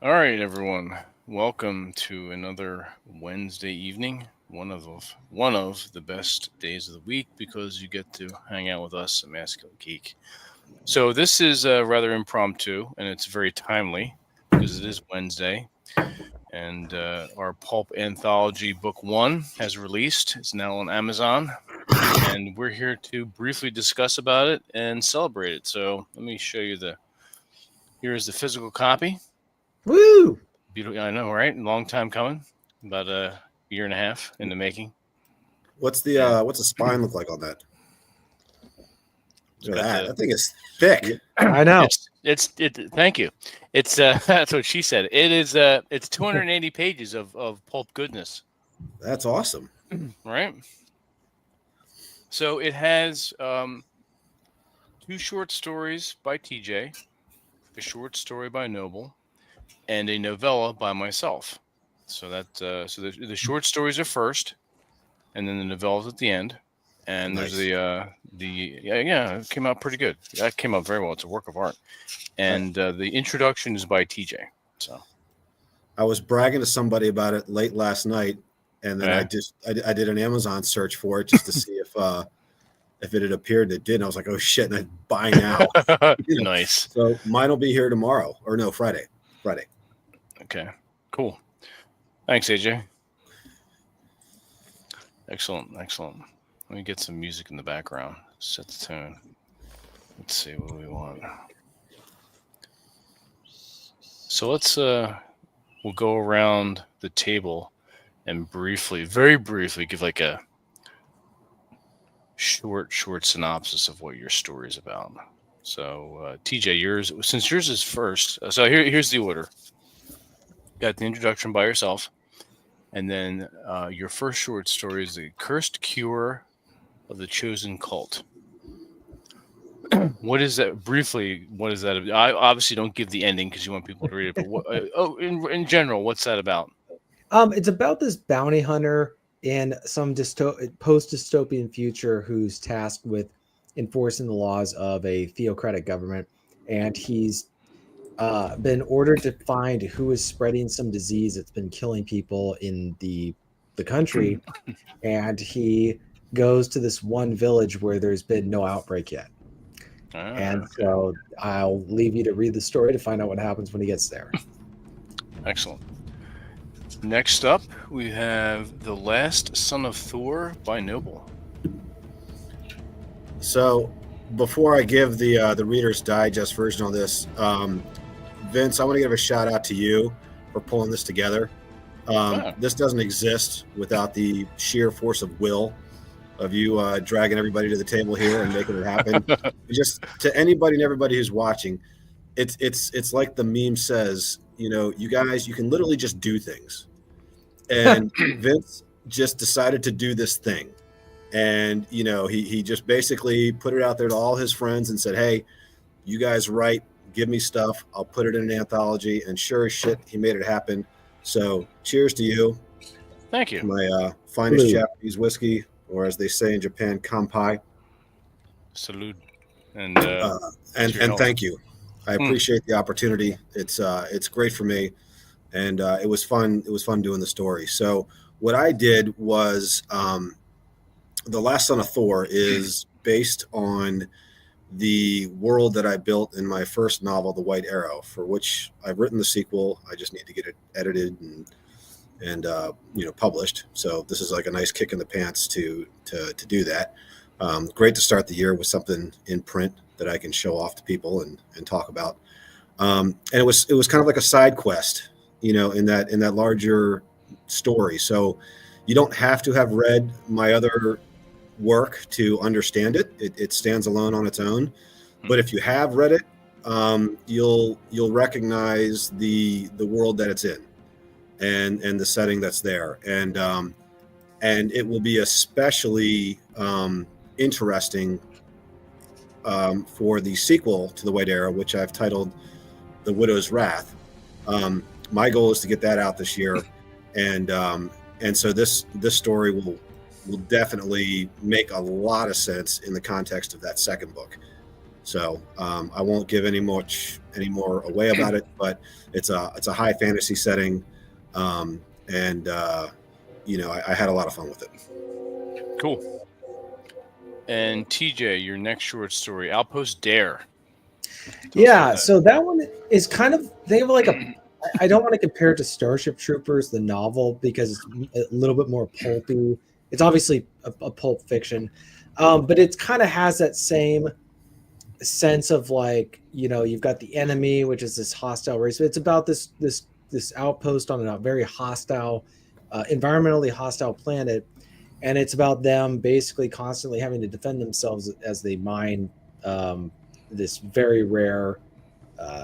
All right, everyone. Welcome to another Wednesday evening. One of the best days of the week because you get to hang out with us, a Masculine Geek. So this is rather impromptu, and it's very timely because it is Wednesday, and our Pulp Anthology Book One has released. It's now on Amazon, and we're here to briefly discuss about it and celebrate it. So let me show you the. Here is the physical copy. Woo! Beautiful. I know, right? Long time coming. About a year and a half in the making. Yeah. What's the spine look like on that? It's Look at got that. the. That thing is thick. I know. It's. Thank you. It's. That's what she said. It is. It's 280 pages of pulp goodness. That's awesome. Right. So it has two short stories by TJ, a short story by Noble, and a novella by myself. So the short stories are first, and then the novellas at the end. And Nice. there's the it came out pretty good. That came out very well. It's a work of art, and the introduction is by TJ. So I was bragging to somebody about it late last night, and then yeah. I did an Amazon search for it just to see if it had appeared. It did. And I was like, oh shit! And I buy now. Nice. So mine will be here tomorrow, or no, Friday. Friday. Okay, cool. Thanks, AJ. Excellent. Let me get some music in the background. Set the tone. Let's see what we want. So we'll go around the table and very briefly, give like a short synopsis of what your story is about. So, TJ, since yours is first, so here's the order. Got the introduction by yourself, and then your first short story is The Cursed Cure of the Chosen Cult. What is that? Briefly, what is that? I obviously don't give the ending because you want people to read it. But in general, what's that about? It's about this bounty hunter in some post-dystopian future who's tasked with enforcing the laws of a theocratic government, and he's been ordered to find who is spreading some disease that's been killing people in the country, and he goes to this one village where there's been no outbreak yet. And Okay. so I'll leave you to read the story to find out what happens when he gets there. Excellent. Next up, we have The Last Son of Thor by Noble. So before I give the Reader's Digest version on this, Vince, I want to give a shout out to you for pulling this together. This doesn't exist without the sheer force of will of you dragging everybody to the table here and making it happen. Just to anybody and everybody who's watching, it's like the meme says, you guys, you can literally just do things. And Vince just decided to do this thing. And, he just basically put it out there to all his friends and said, hey, you guys write, give me stuff. I'll put it in an anthology. And sure as shit, he made it happen. So cheers to you. Thank you. My finest Japanese whiskey, or as they say in Japan, kanpai. Salute. And thank you. I appreciate the opportunity. It's great for me. And it was fun. It was fun doing the story. So what I did was The Last Son of Thor is based on the world that I built in my first novel, The White Arrow, for which I've written the sequel. I just need to get it edited and published. So this is like a nice kick in the pants to do that. Great to start the year with something in print that I can show off to people and talk about. And it was kind of like a side quest, in that larger story. So you don't have to have read my other work to understand it. It stands alone on its own. But if you have read it, you'll recognize the world that it's in and the setting that's there. And it will be especially interesting for the sequel to The White Arrow, which I've titled The Widow's Wrath. My goal is to get that out this year. And so this story will definitely make a lot of sense in the context of that second book. So I won't give any more away about it, but it's a high fantasy setting, and I had a lot of fun with it. Cool. And TJ, your next short story, Outpost Dare. Yeah, so that one is kind of, they have like I don't want to compare it to Starship Troopers, the novel, because it's a little bit more pulpy. It's obviously a pulp fiction, but it kind of has that same sense of like, you've got the enemy, which is this hostile race. It's about this outpost on a very hostile, environmentally hostile planet, and it's about them basically constantly having to defend themselves as they mine this very rare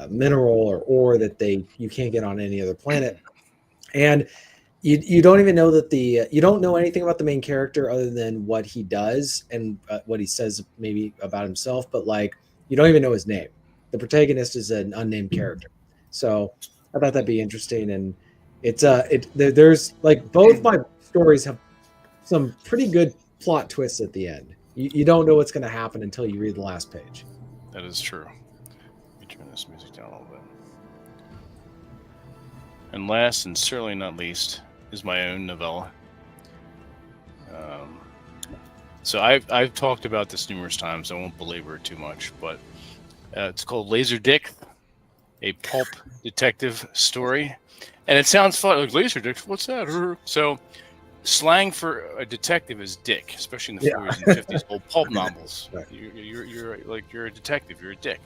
mineral or ore that you can't get on any other planet. And you don't even know that you don't know anything about the main character other than what he does and what he says maybe about himself, but like you don't even know his name. The protagonist is an unnamed character. So I thought that'd be interesting. And there's like, both my stories have some pretty good plot twists at the end. You don't know what's going to happen until you read the last page. That is true. Let me turn this music down a little bit. And last, and certainly not least, is my own novella. So I've talked about this numerous times. I won't belabor it too much, but it's called Laser Dick, a pulp detective story. And it sounds fun, like Laser Dick. What's that? So slang for a detective is dick, especially in the 40s and 50s, old pulp novels. Right. You're a detective. You're a dick.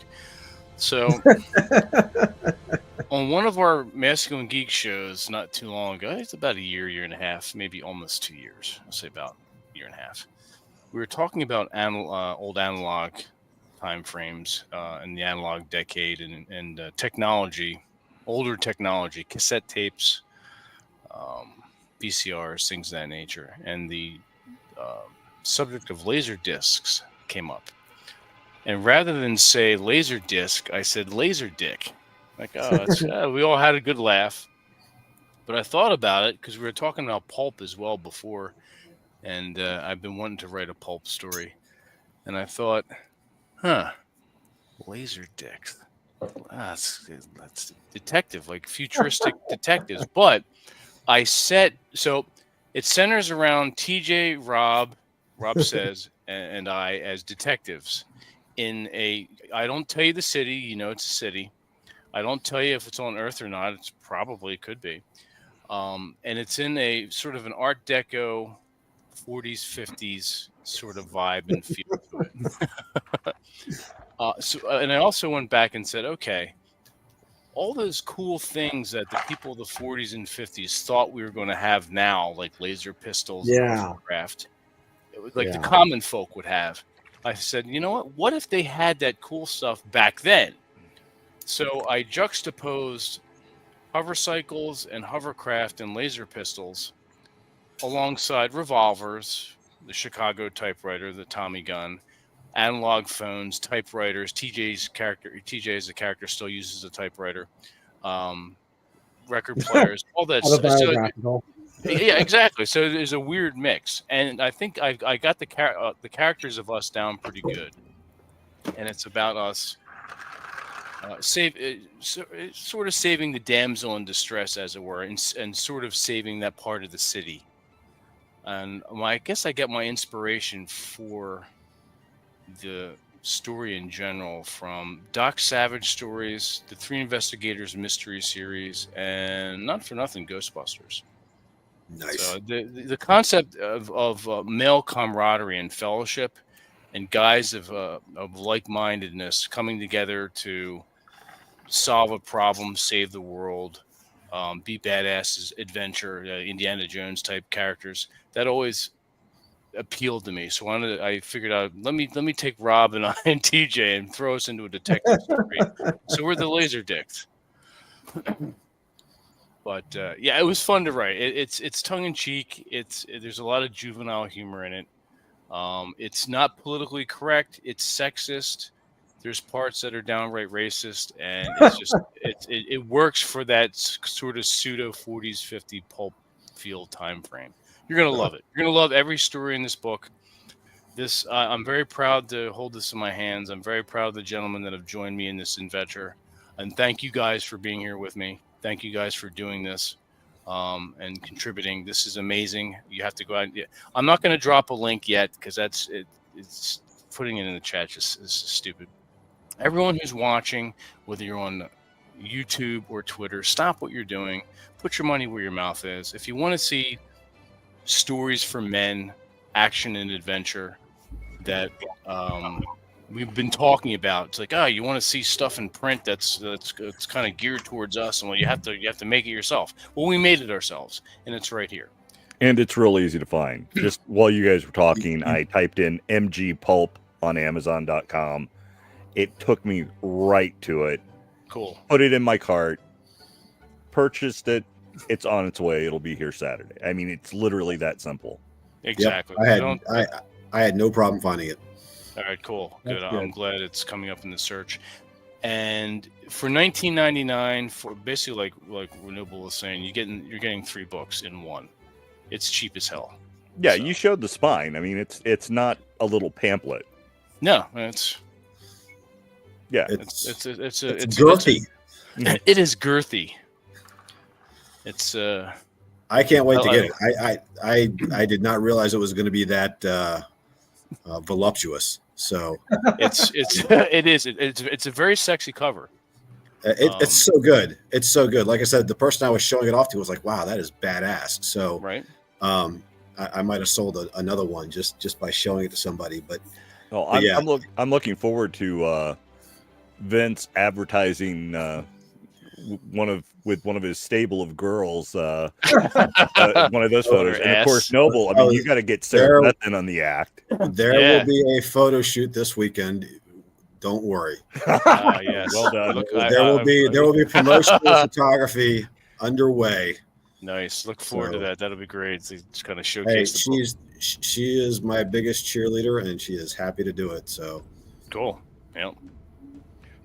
So on one of our Masculine Geek shows not too long ago, it's about a year and a half, maybe almost 2 years. I'll say about a year and a half. We were talking about old analog time frames in the analog decade and technology, older technology, cassette tapes, VCRs, things of that nature. And the subject of laser discs came up. And rather than say laser disc, I said laser dick. Like, oh, we all had a good laugh. But I thought about it because we were talking about pulp as well before. And I've been wanting to write a pulp story. And I thought, laser dicks. That's detective, like futuristic detectives. But so it centers around TJ, Rob says, and I as detectives I don't tell you the city, it's a city. I don't tell you if it's on Earth or not. It's probably could be. And it's in a sort of an Art Deco 40s, 50s sort of vibe and feel to it. And I also went back and said, okay, all those cool things that the people of the 40s and 50s thought we were going to have now, like laser pistols and hovercraft, the common folk would have. I said, you know what if they had that cool stuff back then? So I juxtaposed hovercycles and hovercraft and laser pistols alongside revolvers, the Chicago typewriter, the Tommy gun, analog phones, typewriters. TJ as a character still uses a typewriter, record players, all that stuff. Yeah, exactly. So there's a weird mix, and I think I got the characters of us down pretty good, and it's about us sort of saving the damsel in distress, as it were, and sort of saving that part of the city. And I guess I get my inspiration for the story in general from Doc Savage stories, the Three Investigators mystery series, and not for nothing, Ghostbusters. Nice. So the concept of male camaraderie and fellowship, and guys of like-mindedness coming together to solve a problem, save the world, be badasses, adventure, Indiana Jones type characters. That always appealed to me. So I figured out let me take Rob and I and TJ and throw us into a detective story. So we're the laser dicks. But yeah, it was fun to write. It's tongue in cheek. There's a lot of juvenile humor in it. It's not politically correct. It's sexist. There's parts that are downright racist, and it's just it works for that sort of pseudo 40s 50 pulp feel time frame. You're gonna love it. You're gonna love every story in this book. This I'm very proud to hold this in my hands. I'm very proud of the gentlemen that have joined me in this adventure, and thank you guys for being here with me. Thank you guys for doing this and contributing. This is amazing. You have to go out. I'm not going to drop a link yet because it's putting it in the chat just is stupid. Everyone who's watching, whether you're on YouTube or Twitter, stop what you're doing. Put your money where your mouth is. If you want to see stories for men, action and adventure that we've been talking about, it's like, you want to see stuff in print that's kind of geared towards us, and well, you have to make it yourself. Well, we made it ourselves, and it's right here. And it's real easy to find. Just while you guys were talking, I typed in MG Pulp on Amazon.com. It took me right to it. Cool. Put it in my cart. Purchased it. It's on its way. It'll be here Saturday. I mean, it's literally that simple. Exactly. Yep. I had no problem finding it. All right, cool. Good. I'm glad it's coming up in the search. And for $19.99, for basically like Renewable was saying, you're getting 3 books in one. It's cheap as hell. Yeah, so. You showed the spine. I mean, it's not a little pamphlet. No, it's girthy. It is girthy. It's I can't wait to get it. I did not realize it was going to be that voluptuous. So it's a very sexy cover. It's so good. It's so good. Like I said, the person I was showing it off to was like, "Wow, that is badass." So right. I might have sold another one just by showing it to somebody. But I'm looking forward to Vince advertising one of his stable of girls, one of those photos, and of course Noble. I mean, you got to get Sarah Bethlen on the act. There will be a photo shoot this weekend. Don't worry. Yes, well done. Look, there will be promotional photography underway. Nice. Look forward to that. That'll be great. To just kind of showcase. Hey, she is my biggest cheerleader, and she is happy to do it. So cool. Yep.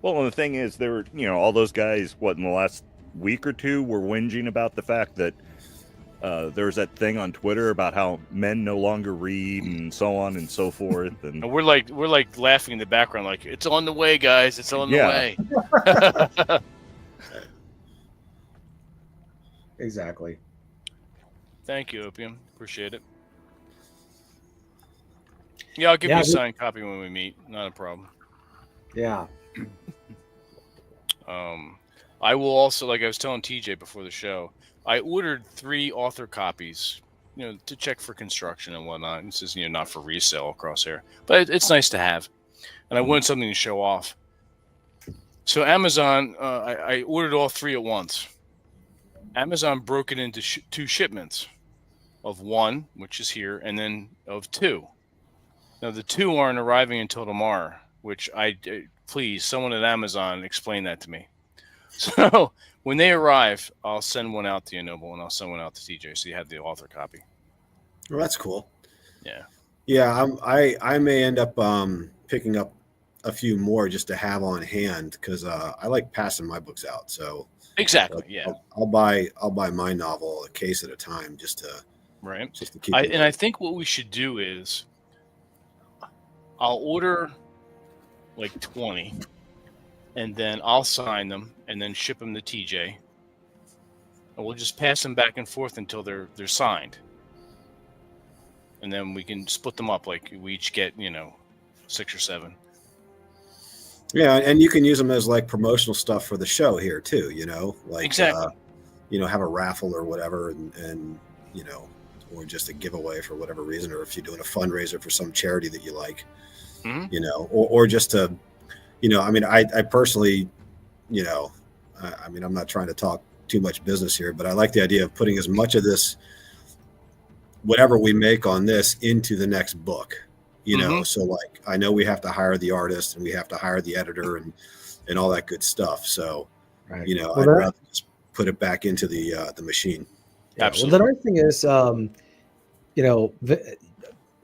Well, and the thing is, there were, all those guys, in the last week or two were whinging about the fact that there was that thing on Twitter about how men no longer read and so on and so forth. And we're like laughing in the background, like, it's on the way, guys. It's on the way. Exactly. Thank you, Opium. Appreciate it. Yeah, I'll give you a signed copy when we meet. Not a problem. Yeah. I will also, like I was telling TJ before the show, I ordered 3 author copies, to check for construction and whatnot. This is, not for resale across here, but it's nice to have. And I wanted something to show off. So Amazon, I ordered all 3 at once. Amazon broke it into 2 shipments of 1, which is here, and then of 2. Now the 2 aren't arriving until tomorrow, which please, someone at Amazon explain that to me. So when they arrive, I'll send one out to you, Noble, and I'll send one out to TJ, so you have the author copy. Well, that's cool. Yeah. Yeah, I may end up picking up a few more just to have on hand because I like passing my books out. So exactly, yeah. I'll buy my novel a case at a time just to keep. And I think what we should do is I'll order like 20, and then I'll sign them and then ship them to TJ, and we'll just pass them back and forth until they're signed, and then we can split them up. Like we each get 6 or 7. Yeah, and you can use them as like promotional stuff for the show here too. Like exactly. Have a raffle or whatever, and or just a giveaway for whatever reason, or if you're doing a fundraiser for some charity that you like. Mm-hmm. Or just to, I personally, I'm not trying to talk too much business here, but I like the idea of putting as much of this, whatever we make on this, into the next book, Mm-hmm. So like, I know we have to hire the artist and we have to hire the editor and all that good stuff. So, right. I'd rather just put it back into the machine. Yeah. Absolutely. Well, the nice thing is,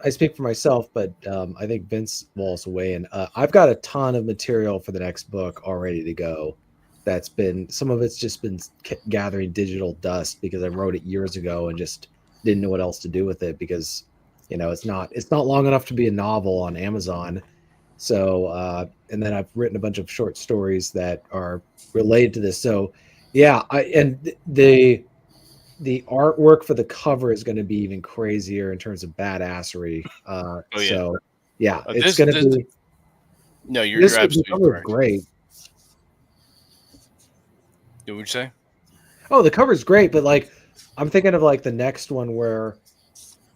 I speak for myself, but I think Vince will also weigh in. I've got a ton of material for the next book all ready to go. Some of it's just been gathering digital dust because I wrote it years ago and just didn't know what else to do with it because, it's not long enough to be a novel on Amazon. So and then I've written a bunch of short stories that are related to this. So yeah, the artwork for the cover is going to be even crazier in terms of badassery. So yeah, it's going to be. No, you're absolutely cover correct. Great. What would you say? Oh, the cover is great, but like I'm thinking of like the next one where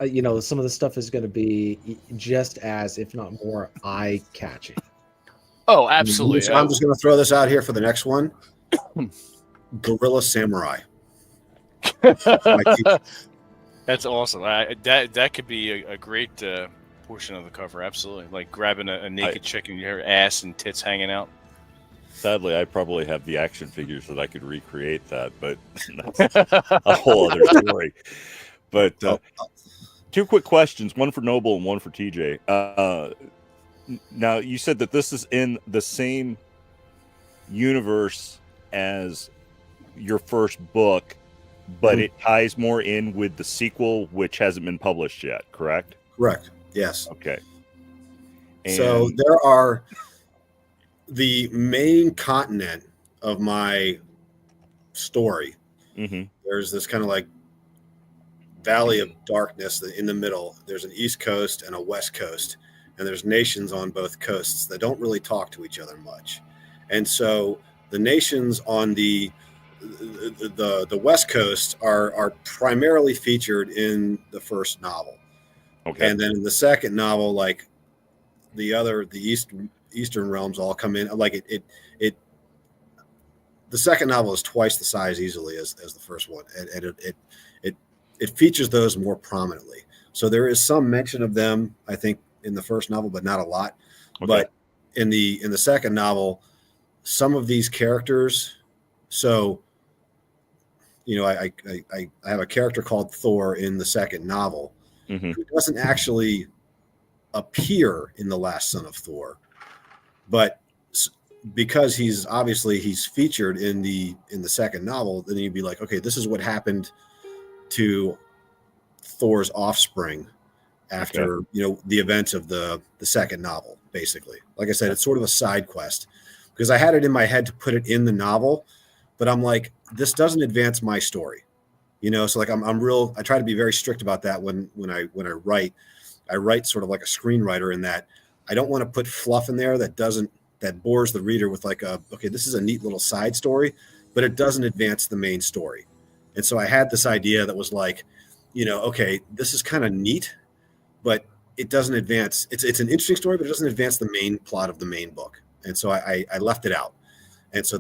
some of the stuff is going to be just as, if not more, eye-catching. Oh, absolutely. I'm just going to throw this out here for the next one. Gorilla Samurai. That's awesome. That could be a great portion of the cover. Absolutely, like grabbing a naked chick and your ass and tits hanging out. Sadly, I probably have the action figures that I could recreate that, but that's a whole other story. But two quick questions, one for Noble and one for TJ. Now, you said that this is in the same universe as your first book, but it ties more in with the sequel, which hasn't been published yet, correct? Correct. Yes. Okay. And so there are the main continent of my story. There's this kind of like valley of darkness in the middle. There's an East Coast and a West Coast, and there's nations on both coasts that don't really talk to each other much. And so the nations on the West Coast are primarily featured in the first novel. Okay. And then in the second novel, like the Eastern realms all come in. Like the second novel is twice the size easily as the first one, and it features those more prominently. So there is some mention of them, I think, in the first novel, but not a lot. Okay. But in the second novel, some of these characters. So, I have a character called Thor in the second novel who doesn't actually appear in The Last Son of Thor, but because he's featured in the second novel, then you'd be like, okay, this is what happened to Thor's offspring after the events of the second novel. Basically, like I said, it's sort of a side quest because I had it in my head to put it in the novel, but I'm like, this doesn't advance my story, So like I try to be very strict about that when I write. I write sort of like a screenwriter in that I don't want to put fluff in there that bores the reader with like this is a neat little side story, but it doesn't advance the main story. And so I had this idea that was like, okay, this is kind of neat, but it doesn't advance. It's an interesting story, but it doesn't advance the main plot of the main book. And so I left it out. And so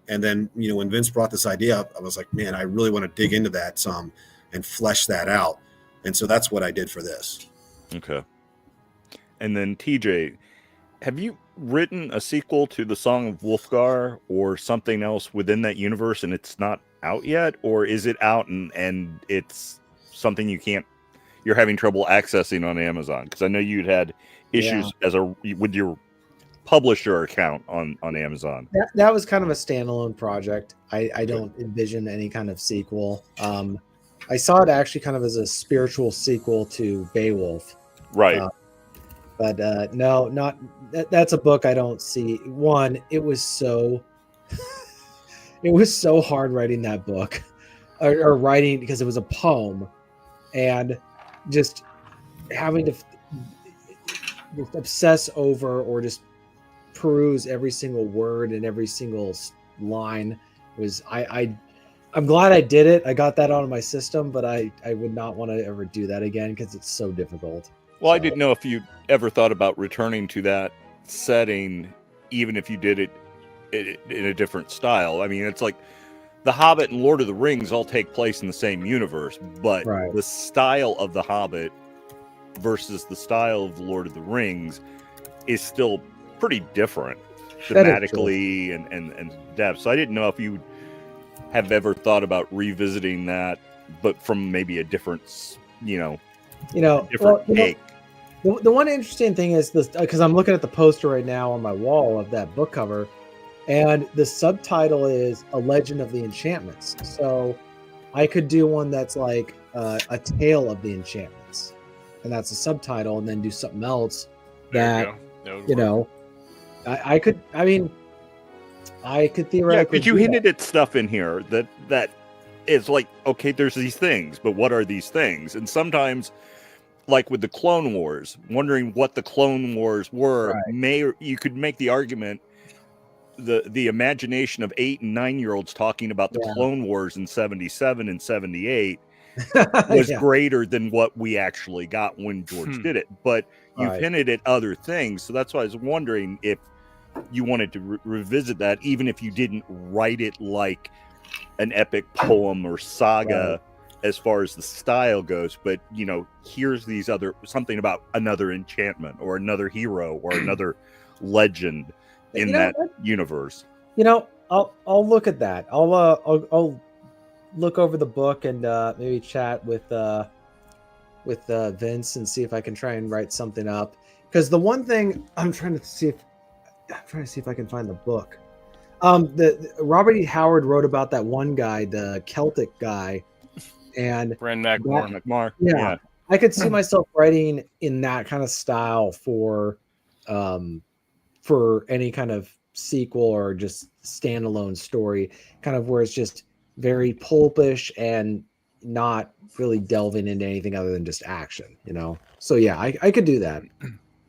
and then, when Vince brought this idea up, I was like, man, I really want to dig into that some and flesh that out. And so that's what I did for this. Okay. And then TJ, have you written a sequel to the Song of Wolfgar or something else within that universe and it's not out yet? Or is it out and it's something you're having trouble accessing on Amazon? Because I know you'd had issues with your publisher account on Amazon. That was kind of a standalone project. I don't envision any kind of sequel. I saw it actually kind of as a spiritual sequel to Beowulf. Right. But no, not that's a book I don't see. One, it was so hard writing that book or writing because it was a poem and just having to just obsess over or just peruse every single word and every single line was I'm glad I did it. I got that out of my system, but I would not want to ever do that again because it's so difficult. Well, I didn't know if you ever thought about returning to that setting, even if you did it in a different style. I mean, it's like The Hobbit and Lord of the Rings all take place in the same universe, but the style of The Hobbit versus the style of the Lord of the Rings is still pretty different thematically and depth. So I didn't know if you have ever thought about revisiting that, but from maybe a different, different take. The one interesting thing is this, because I'm looking at the poster right now on my wall of that book cover, and the subtitle is A Legend of the Enchantments. So I could do one that's like a tale of the enchantments. and that's a subtitle, and then do something else There that, you go. you know, I could theoretically. But you hinted at stuff in here that is like, okay, there's these things, but what are these things? And sometimes, like with the Clone Wars, wondering what the Clone Wars were, you could make the argument the imagination of 8 and 9-year-olds talking about the Clone Wars in 77 and 78 was greater than what we actually got when George did it. But you've hinted at other things, so that's why I was wondering if you wanted to revisit that, even if you didn't write it like an epic poem or saga as far as the style goes, but here's these other, something about another enchantment or another hero or another legend in that universe. I'll look at that. I'll look over the book and maybe chat with Vince and see if I can try and write something up. Because the one thing I'm trying to see if I can find the book. The Robert E. Howard wrote about that one guy, the Celtic guy, and Bran McMar. Yeah, I could see myself writing in that kind of style for any kind of sequel or just standalone story, kind of where it's just very pulpish and not really delving into anything other than just action, So yeah, I could do that.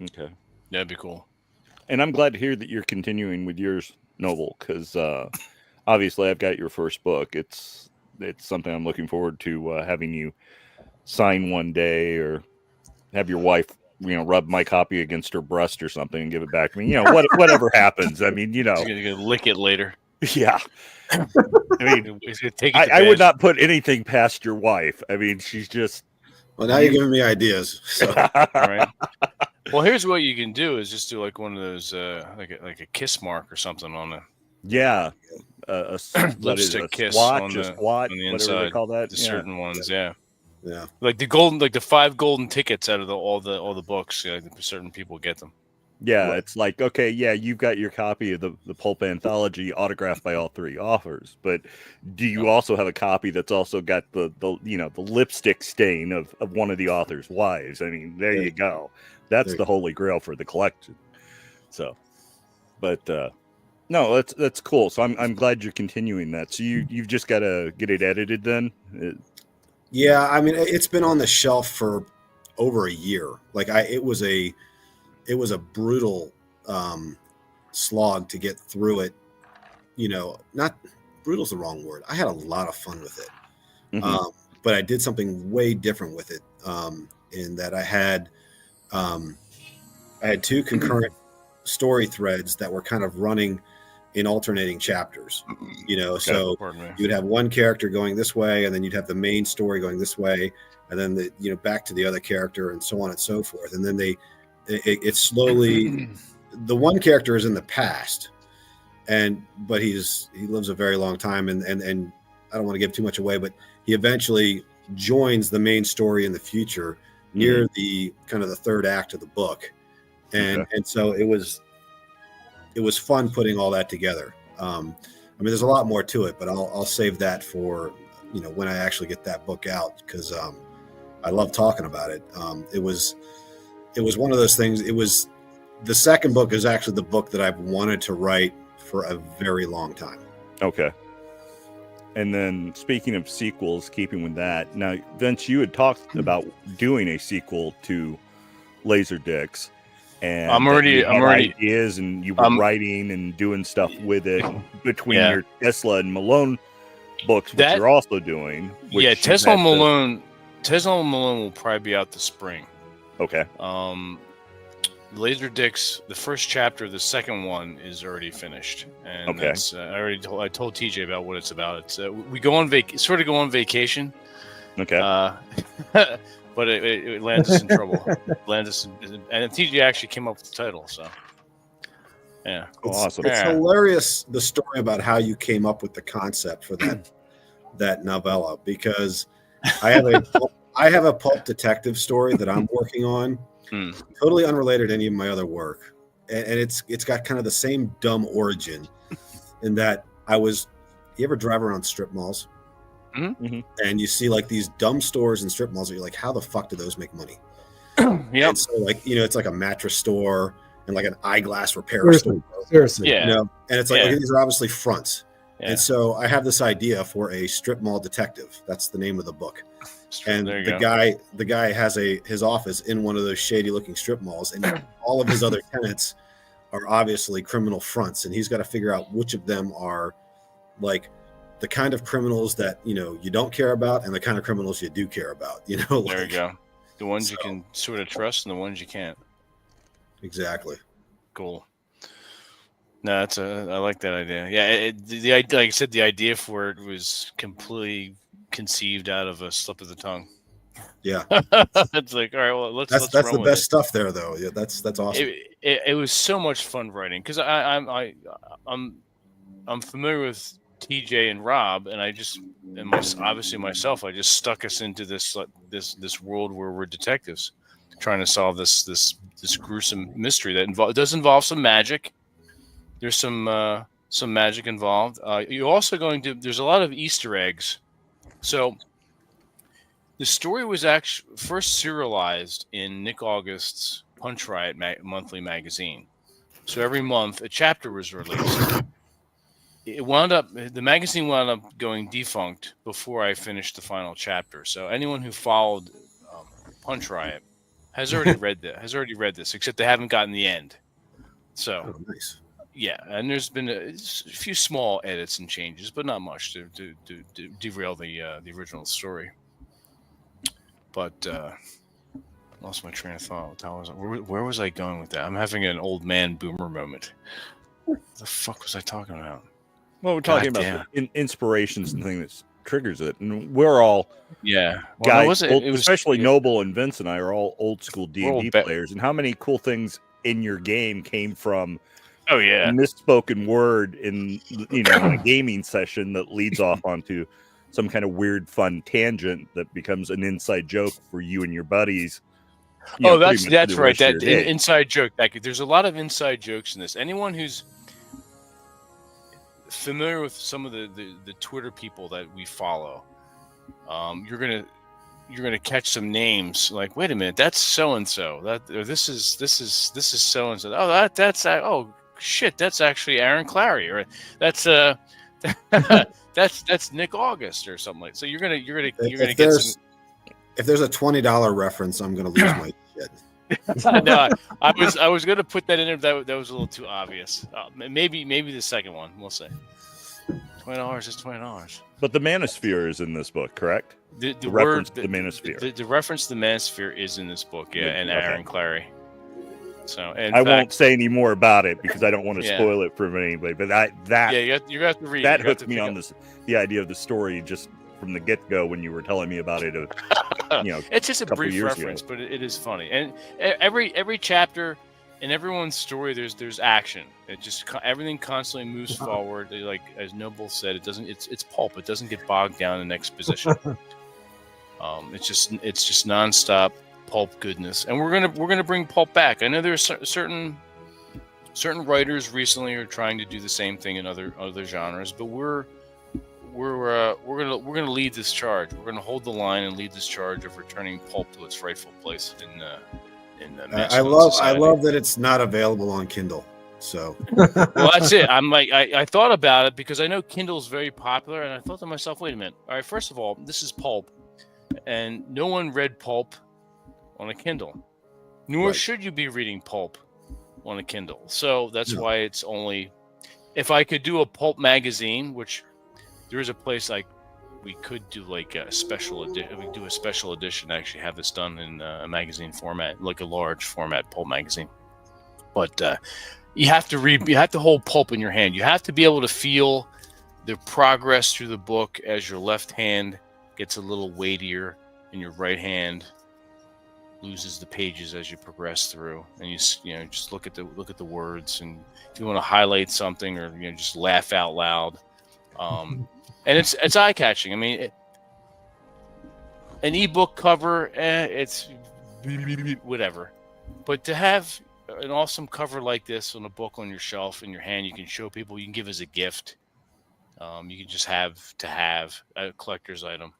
Okay, that'd be cool. And I'm glad to hear that you're continuing with yours, Noble, because obviously I've got your first book. It's something I'm looking forward to having you sign one day, or have your wife, rub my copy against her breast or something and give it back to me. Whatever happens. I mean, She's gonna lick it later. Yeah. I mean, I would not put anything past your wife. I mean, she's just. Well, now you're giving me ideas. So. All right. Well, here's what you can do: is just do like one of those, like a kiss mark or something on the. Yeah. A lipstick kiss swatch, on the inside, whatever they call that. The certain ones, yeah. Like the 5 golden tickets out of all the books. Certain people get them. Yeah, it's like, okay, yeah, you've got your copy of the Pulp Anthology autographed by all 3 authors, but do you also have a copy that's also got the lipstick stain of one of the author's wives? I mean, there you go. That's the holy grail for the collection. So, but no, that's cool. So I'm glad you're continuing that. So you've just got to get it edited then. Yeah, I mean, it's been on the shelf for over a year. Like it was a brutal slog to get through it. Not brutal's the wrong word. I had a lot of fun with it, but I did something way different with it. In that I had 2 concurrent story threads that were kind of running in alternating chapters. So you'd have one character going this way, and then you'd have the main story going this way, and then back to the other character, and so on and so forth. And then it slowly, the one character is in the past, but he lives a very long time, and I don't want to give too much away, but he eventually joins the main story in the future near the kind of the 3rd act of the book, and so it was fun putting all that together. I mean, there's a lot more to it, but I'll save that for when I actually get that book out, because I love talking about it. It was one of those things. It was the second book is actually the book that I've wanted to write for a very long time. Okay. And then speaking of sequels, keeping with that, now, Vince, you had talked about doing a sequel to Laserdiscs, and I'm already ideas, and you were writing and doing stuff with it between your Tesla and Malone books, which you're also doing. Tesla and Malone will probably be out this spring. Okay. Laserdiscs, the first chapter of the second one is already finished, and that's, I told TJ about what it's about. It's we go on go on vacation. Okay. But it lands us in trouble. And TJ actually came up with the title. So, yeah, awesome. It's hilarious, the story about how you came up with the concept for that novella, because I have a pulp detective story that I'm working on, totally unrelated to any of my other work, and it's got kind of the same dumb origin, in that you ever drive around strip malls? Mm-hmm. And you see like these dumb stores and strip malls, and you're like, how the fuck do those make money? Yep. And so, like, it's like a mattress store and like an eyeglass repair store. Seriously. Yeah. And it's like, okay, these are obviously fronts. Yeah. And so I have this idea for a strip mall detective. That's the name of the book. And the guy has his office in one of those shady looking strip malls, and all of his other tenants are obviously criminal fronts, and he's got to figure out which of them are like the kind of criminals that you don't care about and the kind of criminals you do care about. There you go. The ones you can sort of trust and the ones you can't. Exactly. Cool. No, I like that idea. Yeah, the idea, like I said, the idea for it was completely conceived out of a slip of the tongue. Yeah, it's like, all right, well, let's. That's the best stuff there, though. Yeah, that's awesome. It was so much fun writing because I'm familiar with TJ and Rob, and obviously myself, I just stuck us into this world where we're detectives trying to solve this gruesome mystery that does involve some magic. There's some magic involved. You're also there's a lot of Easter eggs. So the story was actually first serialized in Nick August's Punch Riot monthly magazine. So every month a chapter was released. The magazine wound up going defunct before I finished the final chapter. So anyone who followed Punch Riot has already read this, except they haven't gotten the end. So nice. Yeah, and there's been a few small edits and changes, but not much to derail the original story. But lost my train of thought. Where was I going with that? I'm having an old man boomer moment. What the fuck was I talking about? Well, we're talking about inspirations and things that triggers it, and we're all guys, especially Noble and Vince and I are all old school D&D players. And how many cool things in your game came from? Oh yeah, misspoken word in in a gaming session that leads off onto some kind of weird fun tangent that becomes an inside joke for you and your buddies. That's right. That inside joke. There's a lot of inside jokes in this. Anyone who's familiar with some of the Twitter people that we follow, you're gonna catch some names like, wait a minute, that's so and so. This is so and so. Oh, that's shit, that's actually Aaron Clary, or that's that's Nick August or something like. So you're gonna get some. If there's a $20 reference, I'm gonna lose my shit. No, I was gonna put that in there. That was a little too obvious. Maybe the second one. We'll see. $20 is $20. But the Manosphere is in this book, correct? The reference to the Manosphere. The reference to the Manosphere is in this book, and Aaron Clary. So I won't say any more about it because I don't want to spoil it for anybody. But you have to read. That hooked me on the idea of the story just from the get go when you were telling me about it. It's just a brief reference, but it is funny. And every chapter in everyone's story, there's action. It just everything constantly moves forward. Like as Noble said, it doesn't. It's pulp. It doesn't get bogged down in exposition. It's just nonstop pulp goodness, and we're gonna bring pulp back. I know there's certain writers recently are trying to do the same thing in other genres, but we're gonna lead this charge. We're gonna hold the line and lead this charge of returning pulp to its rightful place in I love that it's not available on Kindle. So well, that's it. I'm like I thought about it because I know Kindle's very popular, and I thought to myself, wait a minute. All right, first of all, this is pulp, and no one read pulp on a Kindle, nor should you be reading pulp on a Kindle. So that's why it's only. If I could do a pulp magazine, which there is a place we could do like a special edition. We could do a special edition. Actually, have this done in a magazine format, like a large format pulp magazine. But you have to read. You have to hold pulp in your hand. You have to be able to feel the progress through the book as your left hand gets a little weightier and your right hand loses the pages as you progress through, and you just look at the words, and if you want to highlight something or just laugh out loud, and it's eye catching. I mean, an ebook cover, it's whatever, but to have an awesome cover like this on a book on your shelf in your hand, you can show people, you can give as a gift. You can just have a collector's item.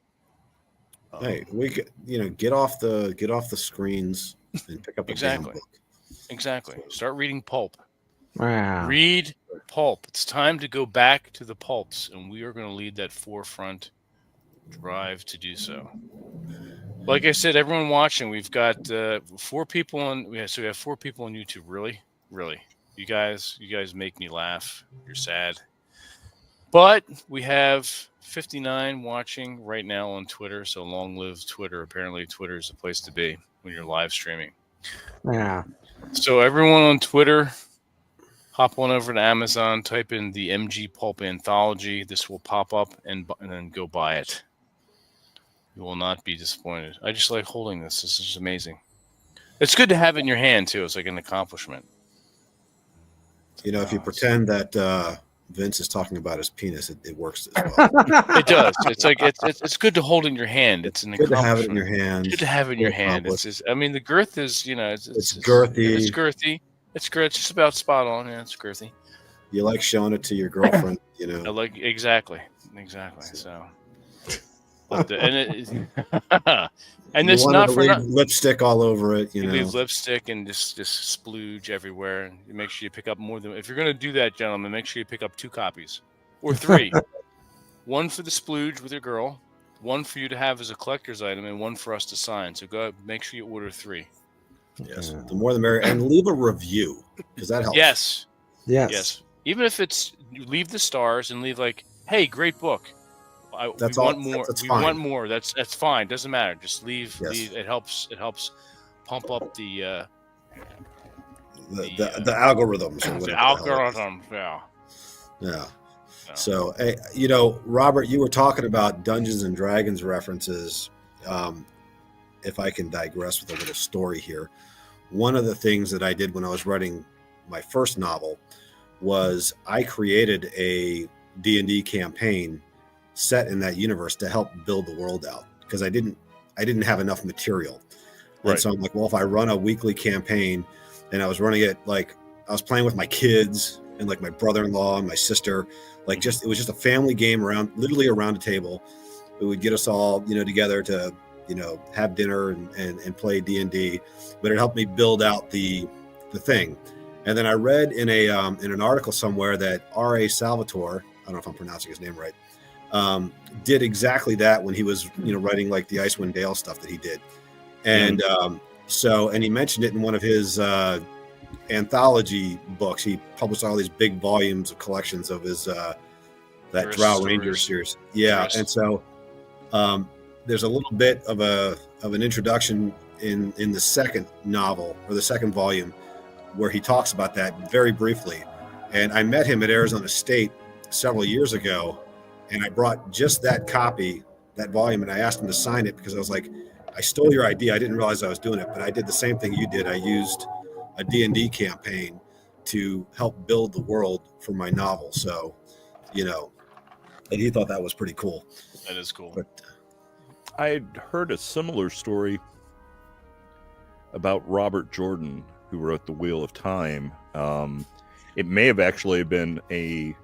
Hey, we get off the screens and pick up a Exactly. damn book. Exactly. Start reading pulp. Wow. Read pulp. It's time to go back to the pulps, and we are going to lead that forefront drive to do so. Like I said, everyone watching, we've got 4 people on. We have 4 people on YouTube. Really, you guys make me laugh. You're sad, but we have 59 watching right now on Twitter. So long live Twitter. Apparently, Twitter is the place to be when you're live streaming. Yeah. So everyone on Twitter, hop on over to Amazon, type in the MG Pulp Anthology. This will pop up, and then go buy it. You will not be disappointed. I just like holding this. This is amazing. It's good to have it in your hand, too. It's like an accomplishment. You know, if you pretend that Vince is talking about his penis, it works as well. It does. It's like it's good to hold in your hand. It's an good to accomplishment. have it in your hand. Good to have it in your hand. It's just, I mean, the girth is, you know, it's girthy. It's girthy. It's just about spot on. Yeah, it's girthy. You like showing it to your girlfriend, you know. I like exactly. So, but and it's not for lipstick all over it, you know. Leave lipstick and just splooge everywhere. And you make sure you pick up more than. If you're going to do that, gentlemen, make sure you pick up 2 copies or 3. One for the splooge with your girl, one for you to have as a collector's item, and one for us to sign. So go ahead, make sure you order 3. Yes, the more the merrier, and leave a review because that helps. Yes. Even if it's you leave the stars and leave like, "Hey, great book. We want more. We want more." That's fine. Doesn't matter. Just leave. Yes. Leave. It helps pump up the algorithms. Or the algorithms. Yeah. So, hey, you know, Robert, you were talking about Dungeons and Dragons references. If I can digress with a little story here, one of the things that I did when I was writing my first novel was I created a D&D campaign set in that universe to help build the world out because I didn't have enough material. Right. And so I'm like, well, if I run a weekly campaign, and I was running it like I was playing with my kids and like my brother-in-law and my sister, like it was just a family game literally around a table. It would get us all, you know, together to, you know, have dinner and play D&D, but it helped me build out the thing. And then I read in an article somewhere that R.A. Salvatore, I don't know if I'm pronouncing his name right, did exactly that when he was, you know, writing like the Icewind Dale stuff that he did. And and he mentioned it in one of his anthology books. He published all these big volumes of collections of his that Drow Ranger series. Yeah, and so there's a little bit of an introduction in the second novel or the second volume where he talks about that very briefly. And I met him at Arizona State several years ago, and I brought just that copy, that volume, and I asked him to sign it because I was like, I stole your idea. I didn't realize I was doing it, but I did the same thing you did. I used a D&D campaign to help build the world for my novel. So, you know, and he thought that was pretty cool. That is cool. But I had heard a similar story about Robert Jordan, who wrote The Wheel of Time. It may have actually been a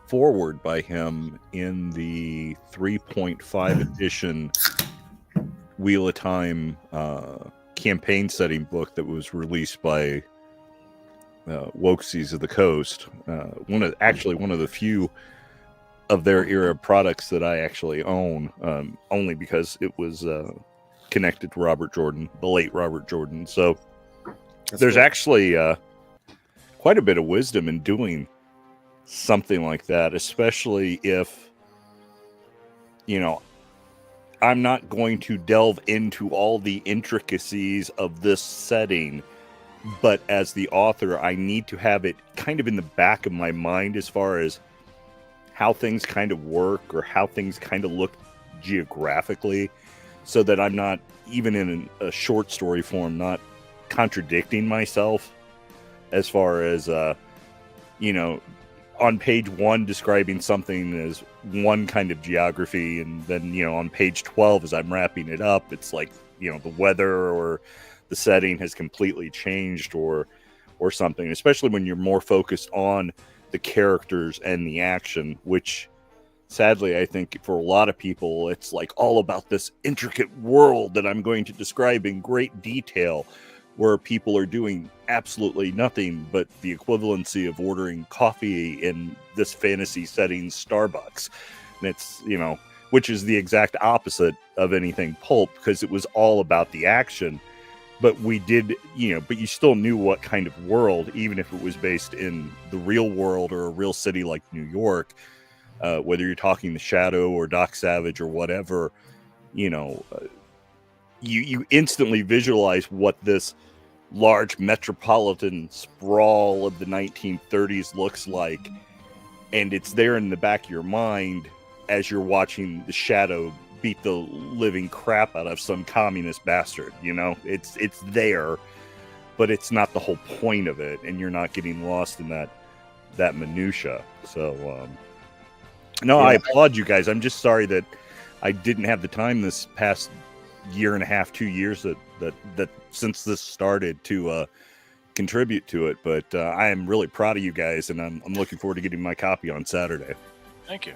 foreword by him in the 3.5 edition Wheel of Time campaign setting book that was released by Wokesies of the Coast. One of the few of their era products that I actually own, only because it was connected to Robert Jordan, the late Robert Jordan. So there's actually quite a bit of wisdom in doing something like that, especially if, you know, I'm not going to delve into all the intricacies of this setting, but as the author, I need to have it kind of in the back of my mind as far as how things kind of work or how things kind of look geographically, so that I'm not, even in a short story form, not contradicting myself as far as, you know, on page 1 describing something as one kind of geography, and then, you know, on page 12 as I'm wrapping it up, it's like, you know, the weather or the setting has completely changed or something, especially when you're more focused on the characters and the action, which sadly, I think for a lot of people, it's like all about this intricate world that I'm going to describe in great detail, where people are doing absolutely nothing but the equivalency of ordering coffee in this fantasy setting Starbucks. And it's, which is the exact opposite of anything pulp, because it was all about the action. But we did, but you still knew what kind of world, even if it was based in the real world or a real city like New York, whether you're talking The Shadow or Doc Savage or whatever, you instantly visualize what this large metropolitan sprawl of the 1930s looks like. And it's there in the back of your mind as you're watching The Shadow beat the living crap out of some communist bastard. It's there, but it's not the whole point of it, and you're not getting lost in that minutia. So no, yeah. I applaud you guys. I'm just sorry that I didn't have the time this past year and a half, 2 years that since this started to contribute to it. But I am really proud of you guys, and I'm looking forward to getting my copy on Saturday. Thank you.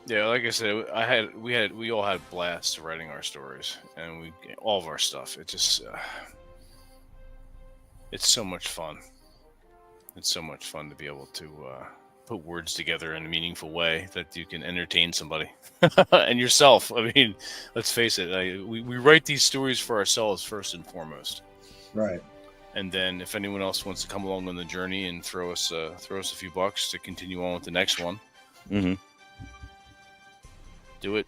Yeah, like I said, we all had blasts writing our stories, and all of our stuff. It just it's so much fun. It's so much fun to be able to put words together in a meaningful way that you can entertain somebody and yourself. I mean, let's face it, we write these stories for ourselves first and foremost. Right. And then if anyone else wants to come along on the journey and throw us a few bucks to continue on with the next one, do it.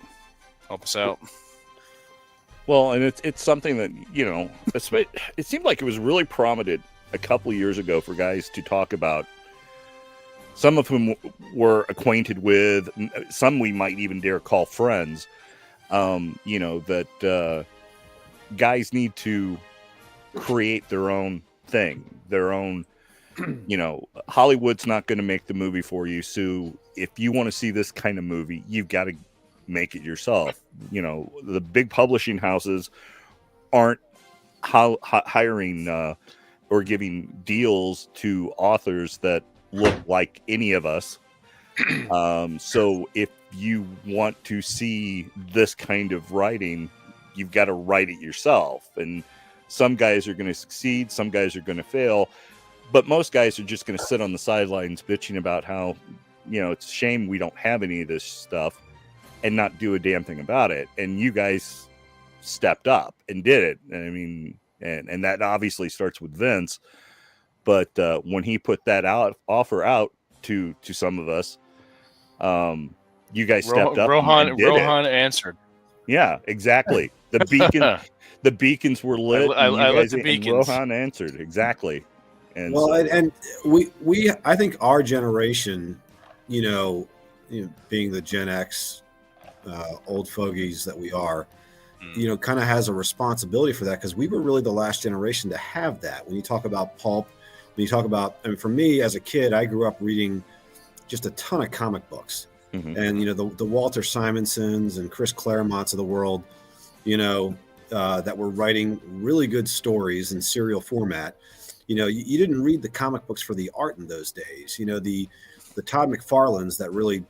Help us out. Well, and it's something that, it seemed like it was really prominent a couple of years ago for guys to talk about, some of whom were acquainted with, some we might even dare call friends, that guys need to create their own thing, their own, Hollywood's not going to make the movie for you. So if you want to see this kind of movie, you've got to make it yourself. The big publishing houses aren't hiring or giving deals to authors that look like any of us. So if you want to see this kind of writing, you've got to write it yourself. And some guys are going to succeed, some guys are going to fail, but most guys are just going to sit on the sidelines bitching about how, it's a shame we don't have any of this stuff, and not do a damn thing about it. And you guys stepped up and did it. And I mean, and that obviously starts with Vince. But when he put that offer out to some of us, you guys stepped up. Rohan answered. Yeah, exactly. The beacons were lit. I like the beacons. And Rohan answered exactly. And and we I think our generation, being the Gen X old fogies that we are, kind of has a responsibility for that, because we were really the last generation to have that. When you talk about pulp, when you talk about, for me as a kid, I grew up reading just a ton of comic books, and the Walter Simonsons and Chris Claremonts of the world, that were writing really good stories in serial format. You didn't read the comic books for the art in those days. The Todd McFarlanes that really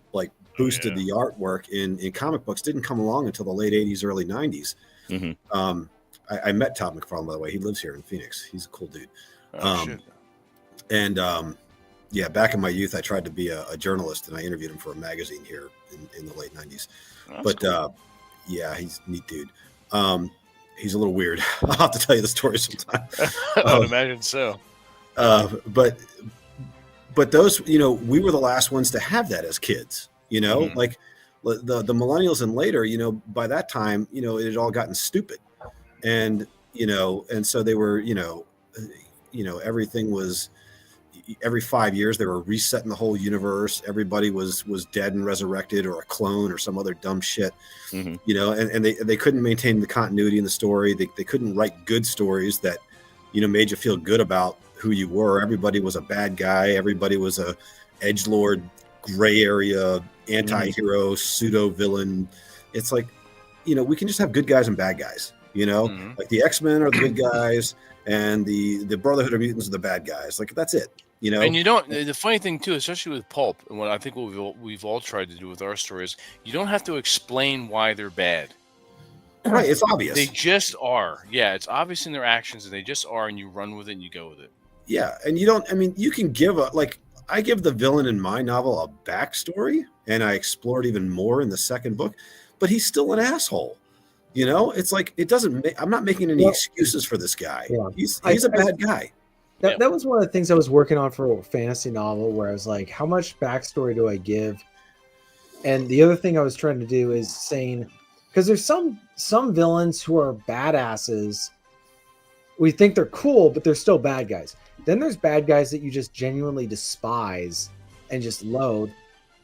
boosted the artwork in comic books didn't come along until the late 80s, early 90s. I met Todd McFarlane, by the way. He lives here in Phoenix. He's a cool dude. And back in my youth, I tried to be a journalist, and I interviewed him for a magazine here in the late 90s. Cool. He's a neat dude. He's a little weird. I'll have to tell you the story sometime. I would imagine so. But those, we were the last ones to have that as kids, like the millennials and later, by that time, it had all gotten stupid. And, and so they were, everything was, every 5 years they were resetting the whole universe. Everybody was dead and resurrected, or a clone or some other dumb shit, and they couldn't maintain the continuity in the story. They couldn't write good stories that, made you feel good about who you were. Everybody was a bad guy. Everybody was a edgelord, gray area, anti-hero, pseudo villain. It's like, we can just have good guys and bad guys, like the X-Men are the good guys and the Brotherhood of Mutants are the bad guys. Like, that's it. You know, And you don't. The funny thing too, especially with pulp, and what I think we've all tried to do with our stories, you don't have to explain why they're bad. right? It's obvious. They just are. Yeah, it's obvious in their actions, and they just are, and you run with it and you go with it. Yeah, and you don't. I mean, you can give I give the villain in my novel a backstory, and I explore it even more in the second book, but he's still an asshole. You know, it's like it doesn't. I'm not making any excuses for this guy. Yeah. He's a bad guy. That was one of the things I was working on for a fantasy novel, where I was like, how much backstory do I give? And the other thing I was trying to do is saying, because there's some villains who are badasses. We think they're cool, but they're still bad guys. Then there's bad guys that you just genuinely despise and just loathe.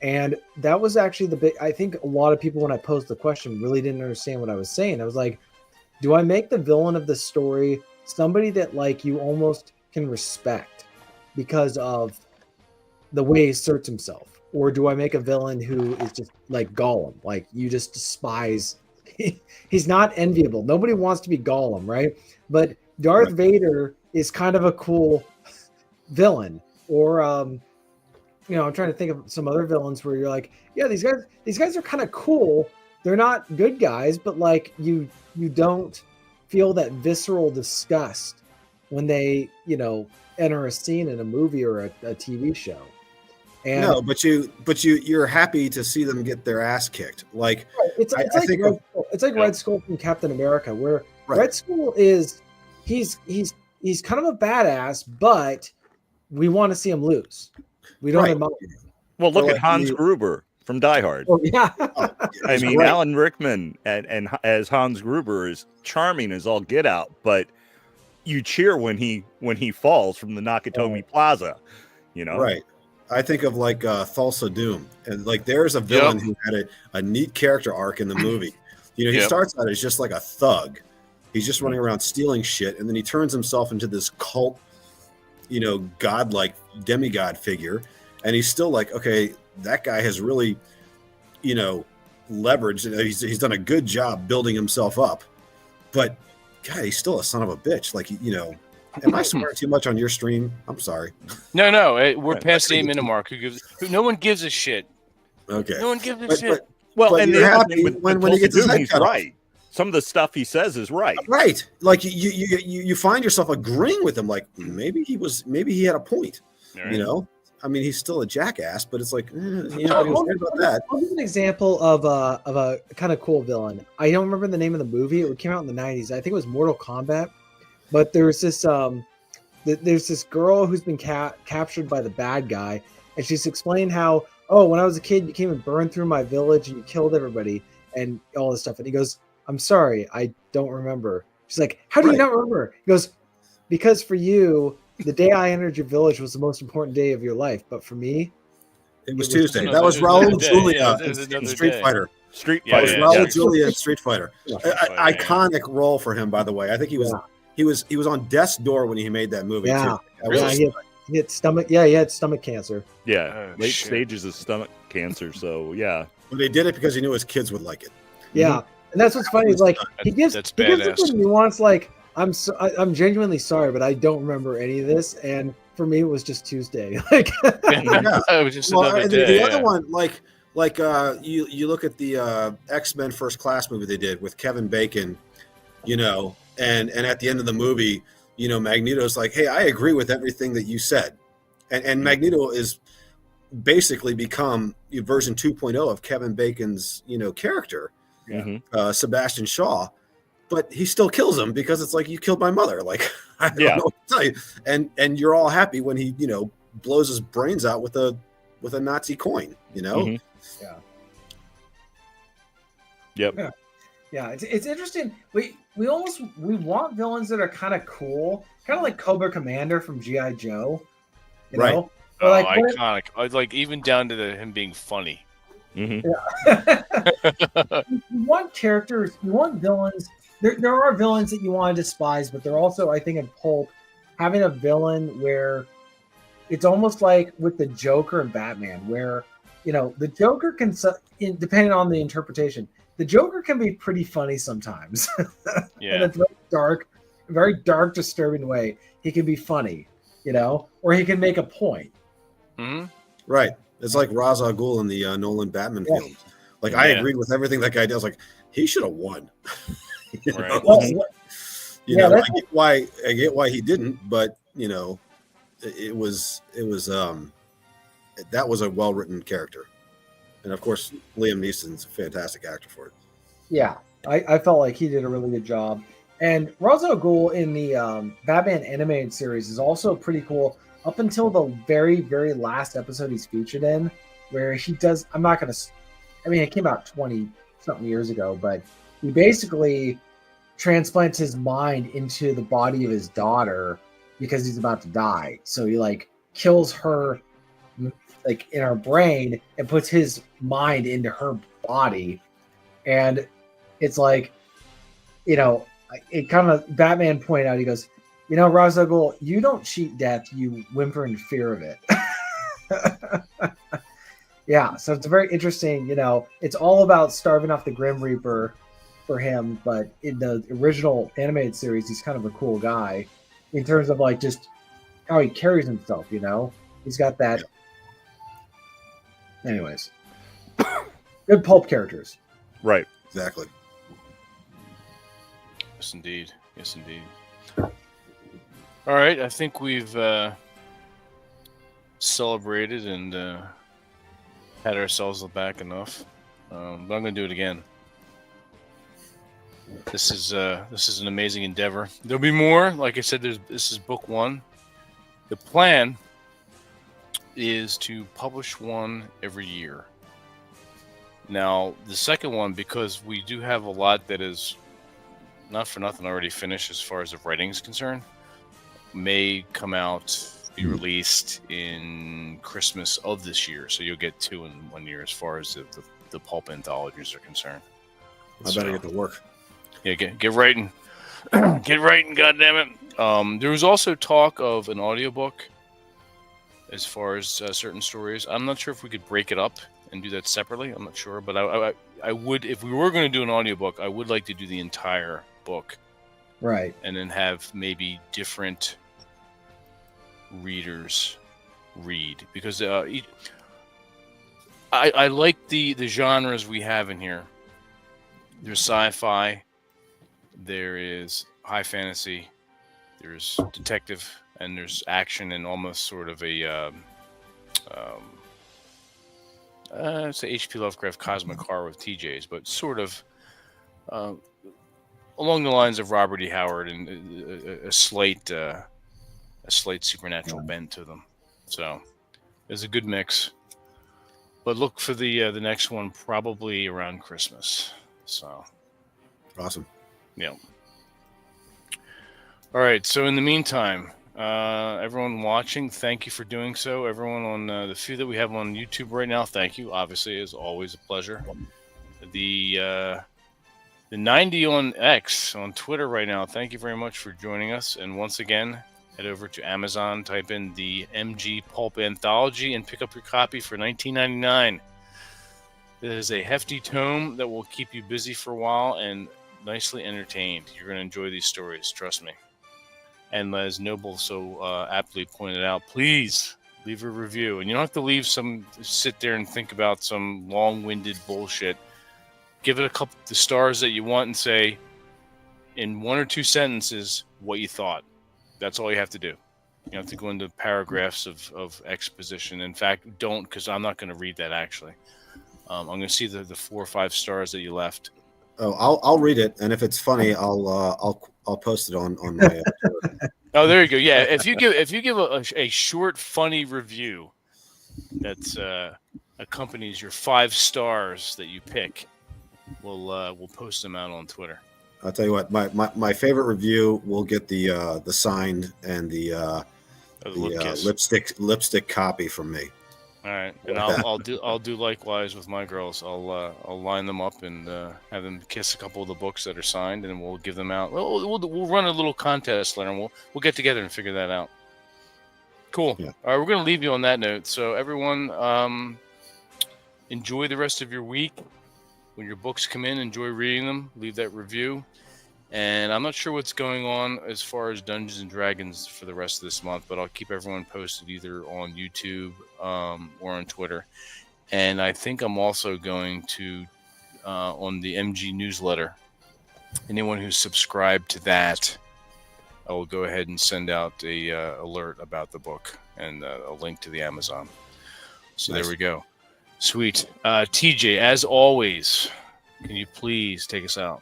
And that was actually the big, I think a lot of people, when I posed the question, really didn't understand what I was saying. I was like, do I make the villain of the story somebody that like you almost can respect because of the way he asserts himself? Or do I make a villain who is just like Gollum, like you just despise? He's not enviable. Nobody wants to be Gollum, right? But Darth Vader is kind of a cool villain. Or I'm trying to think of some other villains where you're like, yeah, these guys are kind of cool. They're not good guys, but like you don't feel that visceral disgust when they, enter a scene in a movie or a TV show. And no, but you're happy to see them get their ass kicked. Like it's like Red Skull from Captain America, where Red Skull is he's kind of a badass, but we want to see him lose. We don't admire him. Well, look at Hans Gruber from Die Hard. Oh, yeah. I mean, Alan Rickman and as Hans Gruber is charming as all get out, but you cheer when he falls from the Nakatomi Plaza, Right. I think of like Thulsa Doom, and like there's a villain who had a neat character arc in the movie. He starts out as just like a thug. He's just running around stealing shit, and then he turns himself into this cult, godlike demigod figure, and he's still like, okay, that guy has really, leveraged. He's done a good job building himself up, but God, he's still a son of a bitch. Like, am I swearing too much on your stream? I'm sorry. No, we're past the 8-minute mark. No one gives a shit. Okay. No one gives a shit. But and you're happy when he gets his head cut right. Some of the stuff he says is right. Right. Like you find yourself agreeing with him. Like maybe he had a point. Right. I mean, he's still a jackass, but it's like, I'll give an example of a kind of cool villain. I don't remember the name of the movie. It came out in the 90s. I think it was Mortal Kombat. But there's this girl who's been captured by the bad guy, and she's explained how, when I was a kid, you came and burned through my village and you killed everybody and all this stuff. And he goes, I'm sorry, I don't remember. She's like, how do you not remember? He goes, because for you, the day I entered your village was the most important day of your life, but for me, it was Tuesday. That was Raul Julia in Street Fighter. Raul Julia in Street Fighter. Iconic role for him, by the way. I think he was on death's door when he made that movie. Yeah, too. he had stomach. Yeah, he had stomach cancer. Yeah, late stages of stomach cancer. So yeah, but they did it because he knew his kids would like it. Yeah, and that's what's funny. Is like he gives it a nuance. Like I'm genuinely sorry, but I don't remember any of this. And for me, it was just Tuesday. Like it was just another day. The other one, you look at the X-Men First Class movie they did with Kevin Bacon, and at the end of the movie, Magneto's like, hey, I agree with everything that you said. And Magneto is basically become version 2.0 of Kevin Bacon's, character, Sebastian Shaw. But he still kills him because it's like, you killed my mother. Like, I don't know what to tell you. And you're all happy when he, blows his brains out with a Nazi coin, Yeah. Yep. Yeah, it's interesting. We want villains that are kind of cool, kind of like Cobra Commander from G.I. Joe. You know? Oh, like, iconic. Like even down to him being funny. Mm-hmm. Yeah. You want characters, you want villains. There are villains that you want to despise, but they're also, I think, in Pulp, having a villain where it's almost like with the Joker and Batman, where the Joker can, depending on the interpretation, the Joker can be pretty funny sometimes. Yeah. In a very dark, disturbing way. He can be funny, or he can make a point. Mm-hmm. Right. It's like Ra's al Ghul in the Nolan Batman films. Like, I agreed with everything that guy did. I was like, he should have won. Right. I get why he didn't, but it was that was a well-written character. And of course, Liam Neeson's a fantastic actor for it. Yeah, I felt like he did a really good job. And Ra's al Ghul in the Batman animated series is also pretty cool up until the very, very last episode he's featured in, where he does, it came out 20-something years ago, but he basically transplants his mind into the body of his daughter because he's about to die. So he kills her in her brain and puts his mind into her body. And it's it kind of, Batman pointed out, he goes, Ra's al Ghul, you don't cheat death, you whimper in fear of it. Yeah, so it's very interesting. It's all about starving off the Grim Reaper for him, but in the original animated series, he's kind of a cool guy in terms of just how he carries himself. He's got that. Anyways, good pulp characters. Right. Exactly. Yes, indeed. Yes, indeed. All right, I think we've celebrated and had ourselves back enough. But I'm going to do it again. This is an amazing endeavor. There'll be more. Like I said, this is book one. The plan is to publish one every year. Now, the second one, because we do have a lot that is not for nothing already finished as far as the writing is concerned, may come out, be released in Christmas of this year. So you'll get 2 in 1 year as far as the pulp anthologies are concerned. I better get to work. Yeah, get writing. Get writing, goddammit. There was also talk of an audiobook as far as certain stories. I'm not sure if we could break it up and do that separately. I'm not sure, but I would, if we were going to do an audiobook, I would like to do the entire book. Right. And then have maybe different readers read, because I like the genres we have in here. There's sci-fi, there is high fantasy, there's detective, and there's action, and almost sort of a it's a H.P. Lovecraft cosmic horror with TJs, but sort of along the lines of Robert E. Howard, and a slight supernatural bent to them. So there's a good mix. But look for the next one probably around Christmas. So awesome. Yeah. All right. So in the meantime, everyone watching, thank you for doing so. Everyone on the few that we have on YouTube right now, thank you. Obviously, it's always a pleasure. The 90 on X on Twitter right now, thank you very much for joining us. And once again, head over to Amazon, type in the MG Pulp Anthology, and pick up your copy for $19.99. It is a hefty tome that will keep you busy for a while and nicely entertained. You're going to enjoy these stories, trust me. And as Noble so aptly pointed out, please leave a review. And you don't have to sit there and think about some long-winded bullshit. Give it a couple the stars that you want and say in 1 or 2 sentences what you thought. That's all you have to do. You don't have to go into paragraphs of exposition. In fact, don't, because I'm not going to read that actually. I'm going to see the 4 or 5 stars that you left. Oh, I'll read it, and if it's funny, I'll post it on my. Twitter. Oh, there you go. Yeah, if you give a short, funny review that accompanies your 5 stars that you pick, we'll post them out on Twitter. I'll tell you what, my favorite review will get the signed and the lipstick copy from me. All right, and I'll do likewise with my girls. I'll line them up and have them kiss a couple of the books that are signed, and we'll give them out. We'll run a little contest later, and we'll get together and figure that out. Cool. Yeah. All right, we're gonna leave you on that note. So everyone, enjoy the rest of your week. When your books come in, enjoy reading them. Leave that review, And I'm not sure what's going on as far as Dungeons and Dragons for the rest of this month, but I'll keep everyone posted either on YouTube or on Twitter. And I think I'm also going to on the MG newsletter. Anyone who's subscribed to that, I will go ahead and send out a alert about the book and a link to the Amazon. So Nice. There we go. Sweet. TJ, as always, can you please take us out?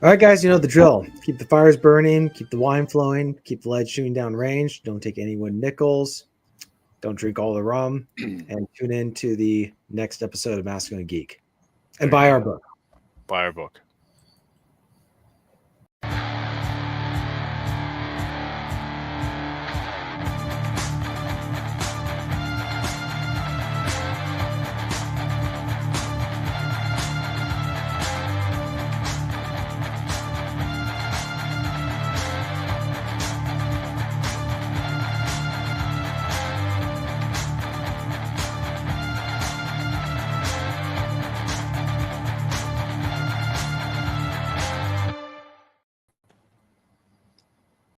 All right, guys, you know the drill. Keep the fires burning, keep the wine flowing, keep the lead shooting down range. Don't take any wooden nickels. Don't drink all the rum. And tune in to the next episode of Masculine Geek. And buy our book. Buy our book.